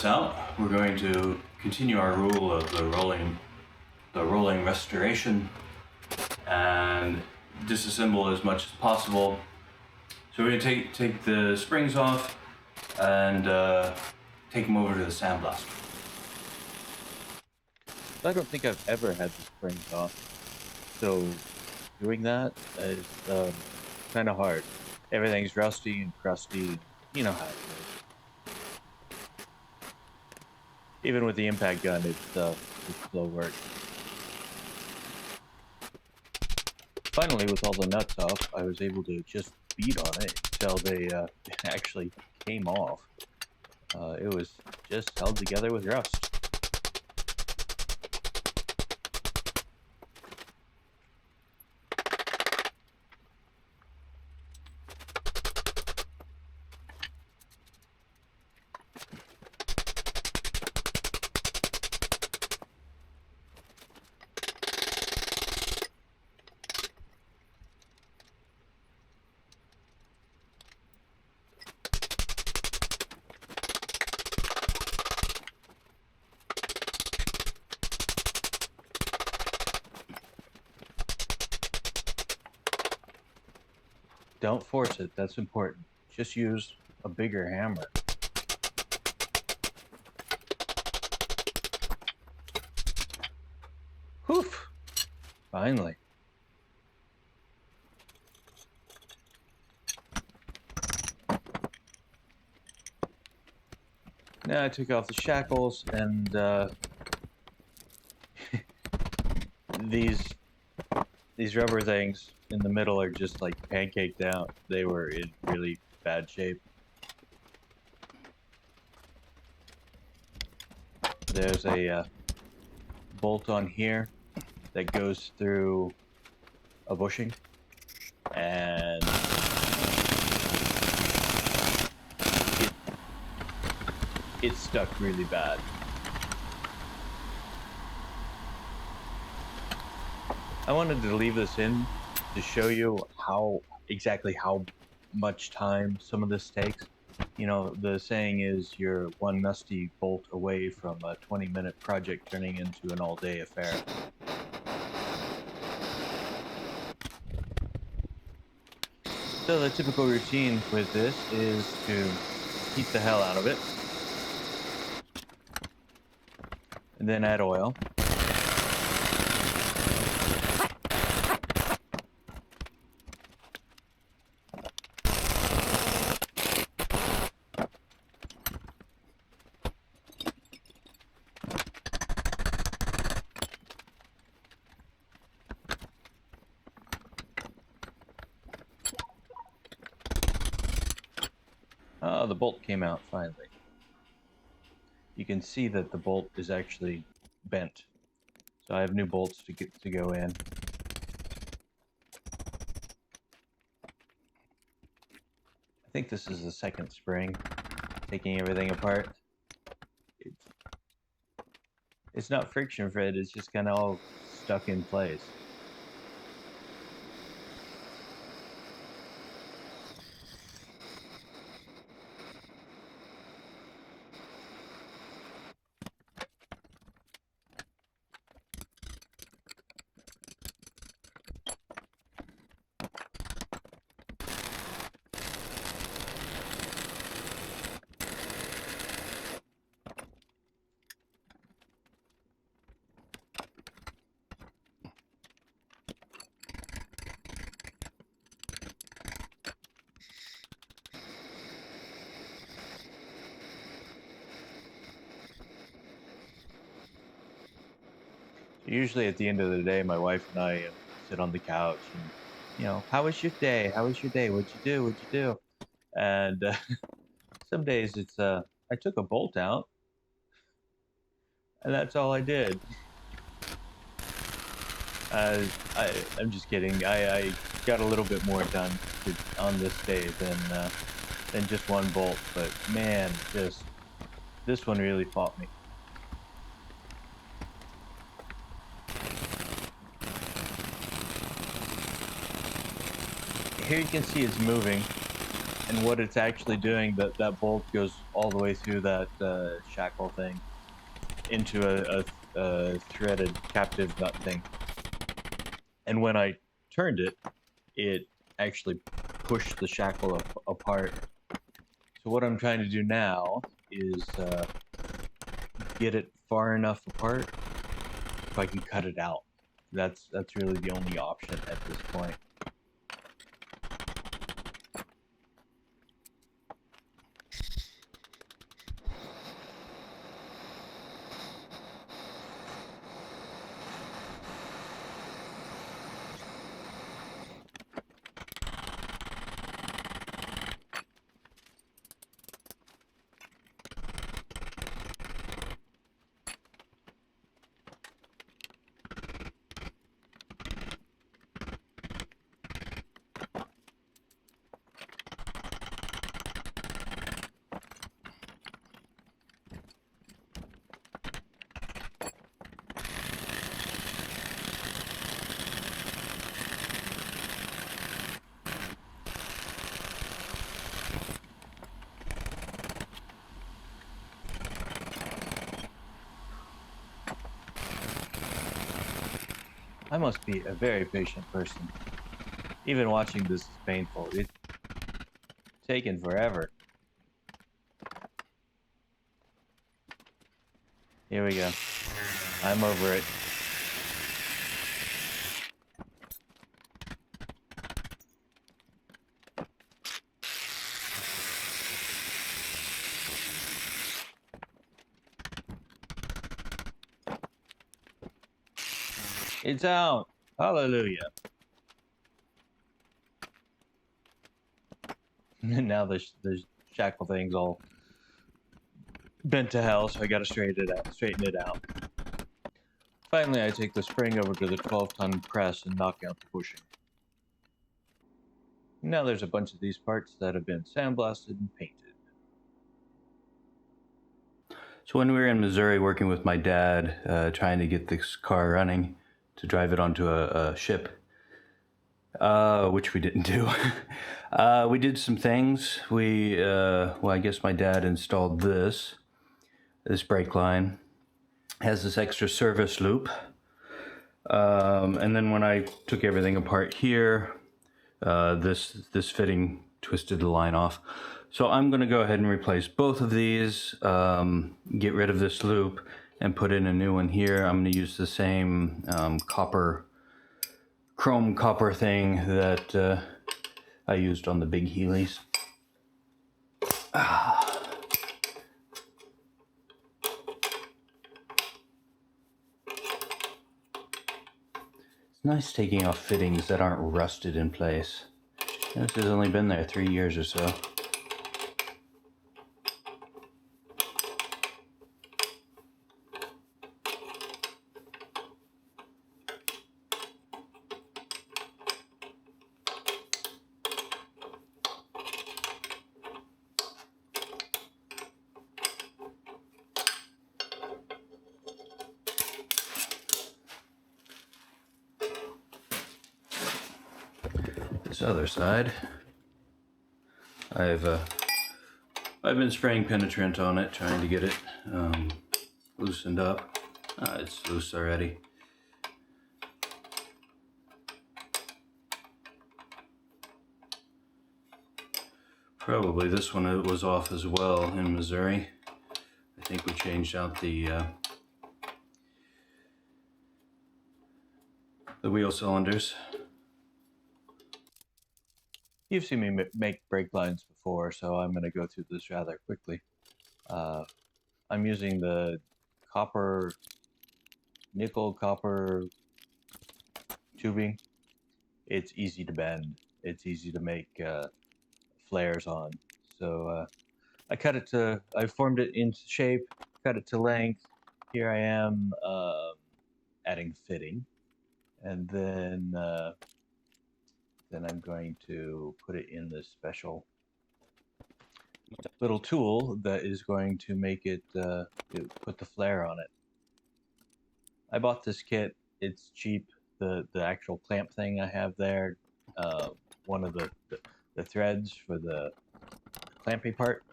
this out, we're going to continue our rule of the rolling restoration and disassemble as much as possible. So we're going to take the springs off and take them over to the sandblaster. I don't think I've ever had the springs off, so doing that is kind of hard. Everything's rusty and crusty, you know how it is. Even with the impact gun, it's slow work. Finally, with all the nuts off, I was able to just beat on it until they actually came off. It was just held together with rust. Don't force it, that's important. Just use a bigger hammer. Whew! Finally. Now I took off the shackles and these rubber things in the middle are just like pancaked out. They were in really bad shape. There's a bolt on here that goes through a bushing, and it's stuck really bad. I wanted to leave this in to show you exactly how much time some of this takes. You know, the saying is you're one musty bolt away from a 20-minute project turning into an all-day affair. So the typical routine with this is to heat the hell out of it, and then add oil. Oh, the bolt came out finally. You can see that the bolt is actually bent. So I have new bolts to go in. I think this is the second spring, taking everything apart. It's not friction fed, it's just kind of all stuck in place. Usually at the end of the day, my wife and I sit on the couch and, you know, how was your day? How was your day? What'd you do? What'd you do? And some days it's, I took a bolt out and that's all I did. I'm just kidding. I got a little bit more done on this day than just one bolt, but man, this one really fought me. Here you can see it's moving. And what it's actually doing, that bolt goes all the way through that shackle thing into a threaded captive nut thing. And when I turned it, it actually pushed the shackle apart. So what I'm trying to do now is get it far enough apart so I can cut it out. That's really the only option at this point. I must be a very patient person. Even watching this is painful. It's taken forever. Here we go. I'm over it. It's out. Hallelujah. Now the shackle thing's all bent to hell, so I gotta straighten it out. Finally, I take the spring over to the 12-ton press and knock out the bushing. Now there's a bunch of these parts that have been sandblasted and painted. So when we were in Missouri working with my dad, trying to get this car running to drive it onto a ship, which we didn't do. We did some things. Well, I guess my dad installed this brake line. Has this extra service loop. And then when I took everything apart here, this fitting twisted the line off. So I'm going to go ahead and replace both of these, get rid of this loop, and put in a new one here. I'm going to use the same chrome copper thing that I used on the big Healeys. It's nice taking off fittings that aren't rusted in place. This has only been there 3 years or so. This other side, I've been spraying penetrant on it, trying to get it loosened up. It's loose already. Probably this one was off as well in Missouri. I think we changed out the wheel cylinders. You've seen me make brake lines before, so I'm going to go through this rather quickly. I'm using the nickel copper tubing. It's easy to bend. It's easy to make flares on. So I formed it into shape, cut it to length. Here I am adding fitting. And then I'm going to put it in this special little tool that is going to make it put the flare on it. I bought this kit. It's cheap. The actual clamp thing I have there, one of the threads for the clamping part,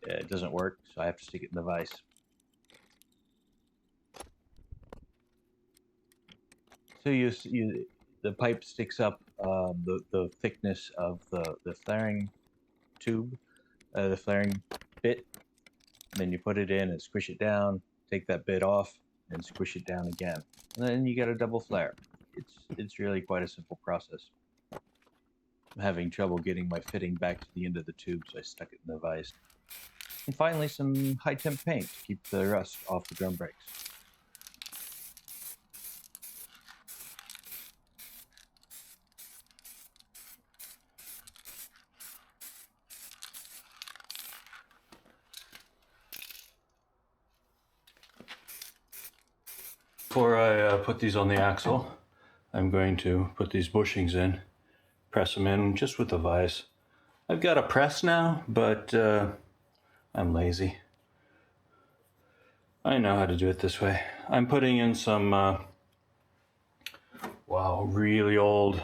it doesn't work, so I have to stick it in the vise. So the pipe sticks up the thickness of the flaring tube, the flaring bit. And then you put it in and squish it down. Take that bit off and squish it down again. And then you get a double flare. It's really quite a simple process. I'm having trouble getting my fitting back to the end of the tube, so I stuck it in the vise. And finally, some high temp paint to keep the rust off the drum brakes. Before I put these on the axle, I'm going to put these bushings in, press them in just with the vise. I've got a press now, but I'm lazy. I know how to do it this way. I'm putting in some, really old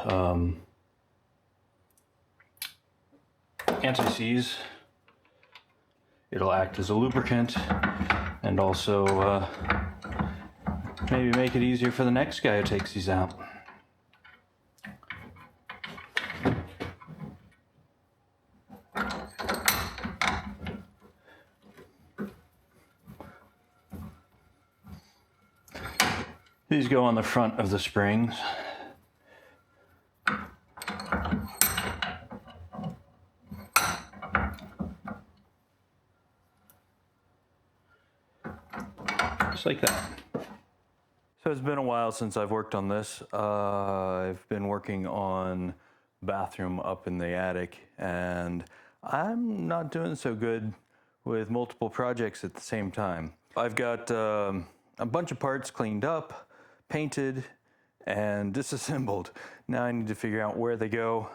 anti-seize. It'll act as a lubricant and also maybe make it easier for the next guy who takes these out. These go on the front of the springs. Just like that. So it's been a while since I've worked on this. I've been working on bathroom up in the attic, and I'm not doing so good with multiple projects at the same time. I've got a bunch of parts cleaned up, painted, and disassembled. Now I need to figure out where they go,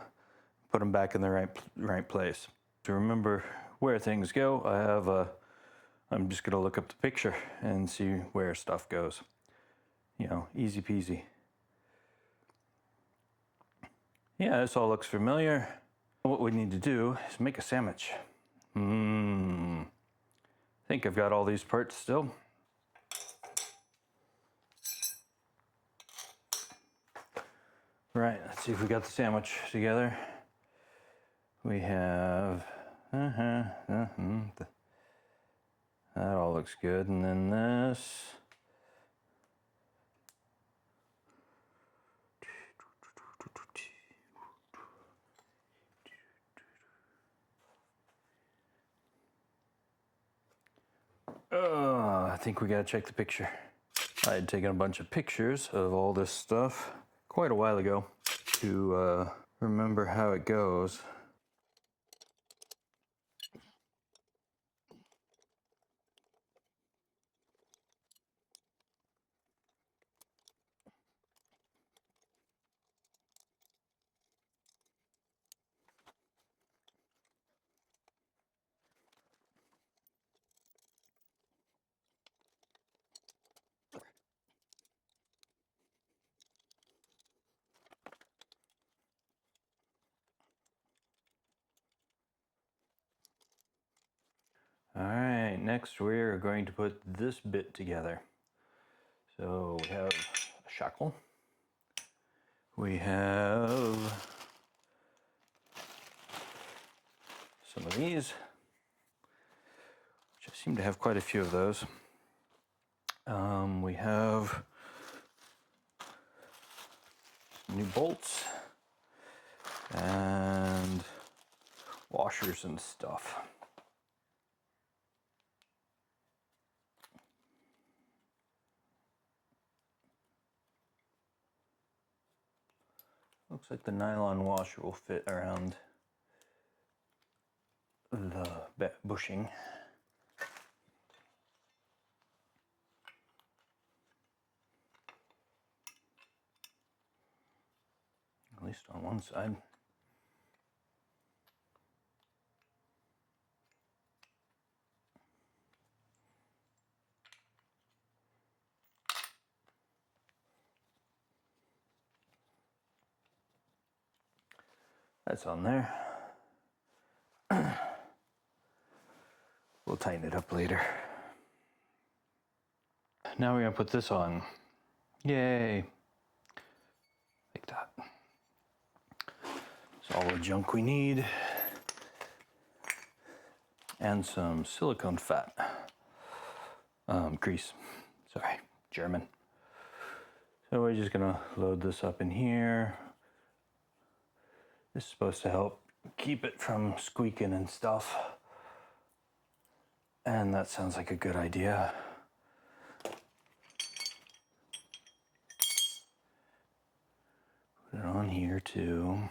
put them back in the right place. To remember where things go, I'm just gonna look up the picture and see where stuff goes. You know, easy peasy. Yeah, this all looks familiar. What we need to do is make a sandwich. I think I've got all these parts still. Right, let's see if we got the sandwich together. We have, that all looks good. And then this. I think we gotta check the picture. I had taken a bunch of pictures of all this stuff quite a while ago to remember how it goes. All right, next we're going to put this bit together. So we have a shackle. We have some of these, which I seem to have quite a few of those. We have new bolts and washers and stuff. Looks like the nylon washer will fit around the bushing. At least on one side. That's on there. tighten it up later. Now we're gonna put this on. Yay! Like that. It's all the junk we need. And some silicone fat. Grease. Sorry, German. So we're just gonna load this up in here. This is supposed to help keep it from squeaking and stuff. And that sounds like a good idea. Put it on here too.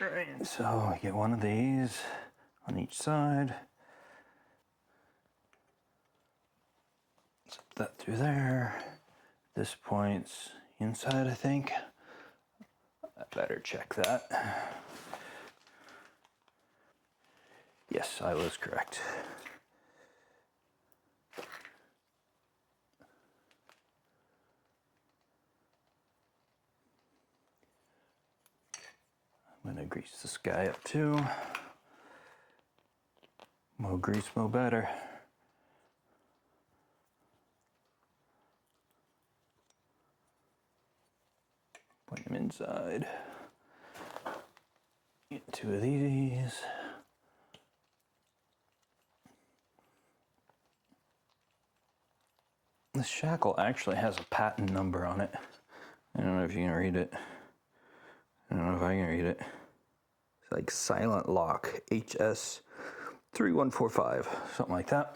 All right, so I get one of these on each side. Zip that through there. This point's inside, I think. I better check that. Yes, I was correct. I'm gonna grease this guy up too. More grease, more better. Point them inside. Get 2 of these. This shackle actually has a patent number on it. I don't know if you can read it. I don't know if I can read it. It's like silent lock, HS3145, something like that.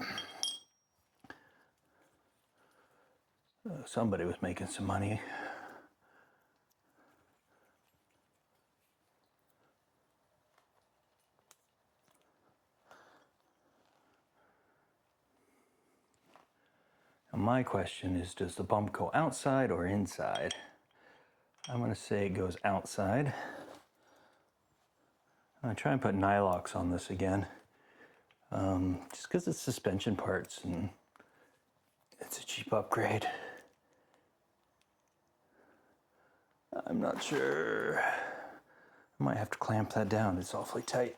Somebody was making some money. Now my question is, does the bump go outside or inside? I'm gonna say it goes outside. I'm gonna try and put Nylox on this again. Just because it's suspension parts and it's a cheap upgrade. I'm not sure. I might have to clamp that down, it's awfully tight.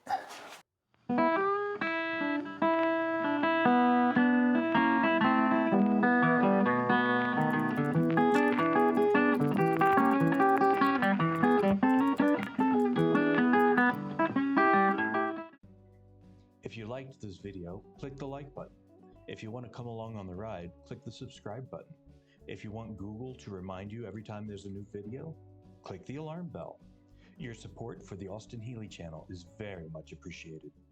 If you liked this video, click the like button. If you want to come along on the ride, click the subscribe button. If you want Google to remind you every time there's a new video, click the alarm bell. Your support for the Austin Healey channel is very much appreciated.